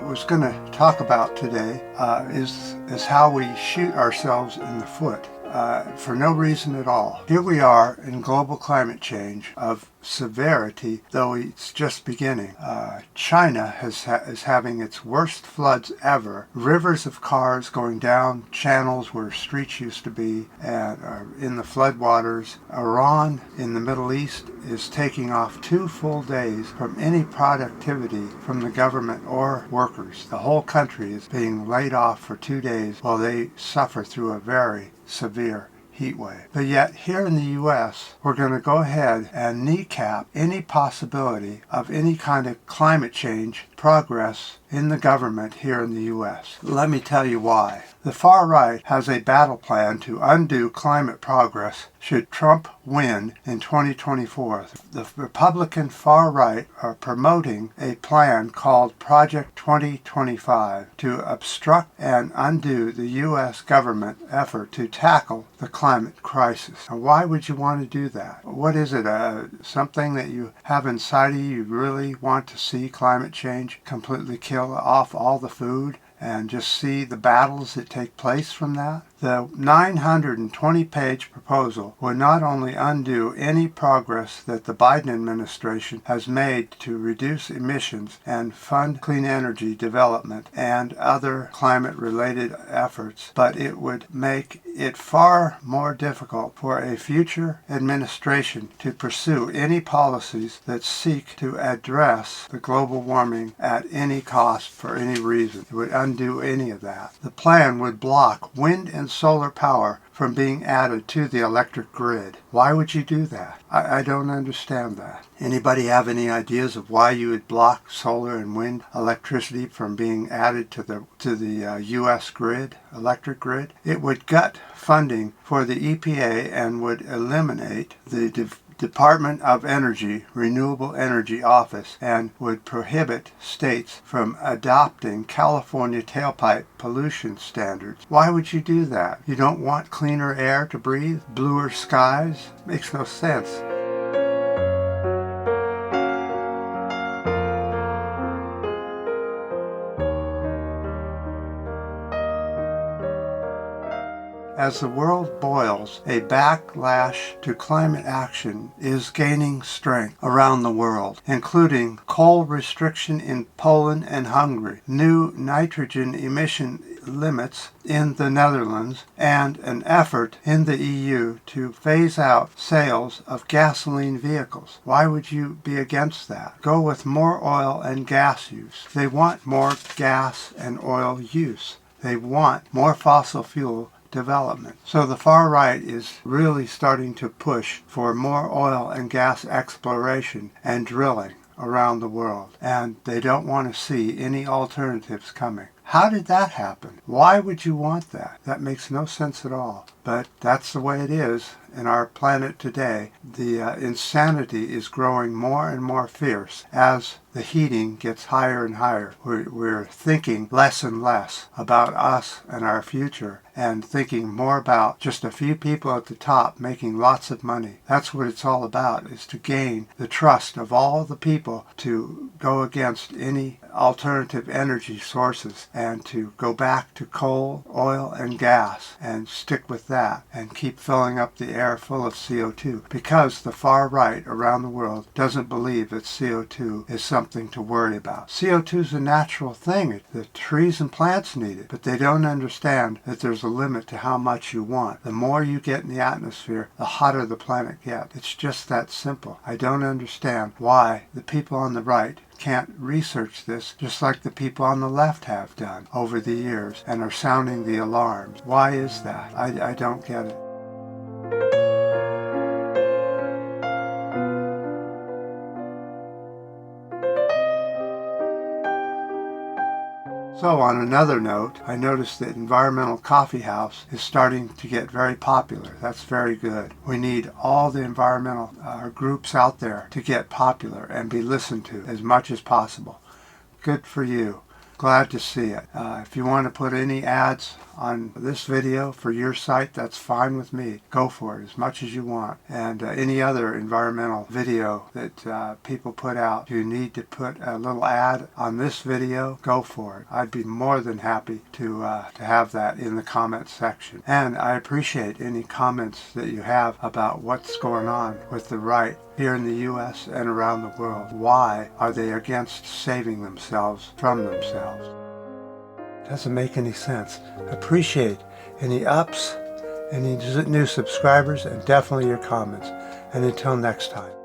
was going to talk about today is how we shoot ourselves in the foot for no reason at all. Here we are in global climate change of severity, though it's just beginning. China is having its worst floods ever. Rivers of cars going down channels where streets used to be and are in the floodwaters. Iran in the Middle East is taking off 2 full days from any productivity from the government or workers. The whole country is being laid off for 2 days while they suffer through a very severe heat wave. But yet here in the U.S., we're going to go ahead and kneecap any possibility of any kind of climate change progress in the government here in the U.S. Let me tell you why. The far right has a battle plan to undo climate progress should Trump win in 2024. The Republican far right are promoting a plan called Project 2025 to obstruct and undo the U.S. government effort to tackle the climate crisis. Now, why would you want to do that? What is it? Something that you have inside of you? You really want to see climate change completely kill off all the food and just see the battles that take place from that? The 920-page proposal would not only undo any progress that the Biden administration has made to reduce emissions and fund clean energy development and other climate-related efforts, but it would make it far more difficult for a future administration to pursue any policies that seek to address the global warming at any cost for any reason. It would undo any of that. The plan would block wind and solar power from being added to the electric grid. Why would you do that? I don't understand that. Anybody have any ideas of why you would block solar and wind electricity from being added to the U.S. grid, electric grid? It would gut funding for the EPA and would eliminate the Department of Energy Renewable Energy Office and would prohibit states from adopting California tailpipe pollution standards. Why would you do that? You don't want cleaner air to breathe? Bluer skies? Makes no sense. As the world boils, a backlash to climate action is gaining strength around the world, including coal restriction in Poland and Hungary, new nitrogen emission limits in the Netherlands, and an effort in the EU to phase out sales of gasoline vehicles. Why would you be against that? Go with more oil and gas use. They want more gas and oil use. They want more fossil fuel development. So the far right is really starting to push for more oil and gas exploration and drilling around the world. And they don't want to see any alternatives coming. How did that happen? Why would you want that? That makes no sense at all. But that's the way it is in our planet today. The insanity is growing more and more fierce as the heating gets higher and higher. We're thinking less and less about us and our future and thinking more about just a few people at the top making lots of money. That's what it's all about, is to gain the trust of all the people to go against any alternative energy sources and to go back to coal, oil, and gas and stick with that and keep filling up the air full of CO2, because the far right around the world doesn't believe that CO2 is something to worry about. CO2 is a natural thing. The trees and plants need it, but they don't understand that there's a limit to how much you want. The more you get in the atmosphere, the hotter the planet gets. It's just that simple. I don't understand why the people on the right can't research this just like the people on the left have done over the years and are sounding the alarms. Why is that? I don't get it. So on another note, I noticed that Environmental Coffee House is starting to get very popular. That's very good. We need all the environmental groups out there to get popular and be listened to as much as possible. Good for you. Glad to see it. If you want to put any ads on this video for your site, that's fine with me. Go for it as much as you want. And any other environmental video that people put out, you need to put a little ad on this video, go for it. I'd be more than happy to have that in the comments section. And I appreciate any comments that you have about what's going on with the right here in the U.S. and around the world. Why are they against saving themselves from themselves? Doesn't make any sense. Appreciate any ups, any new subscribers, and definitely your comments. And until next time.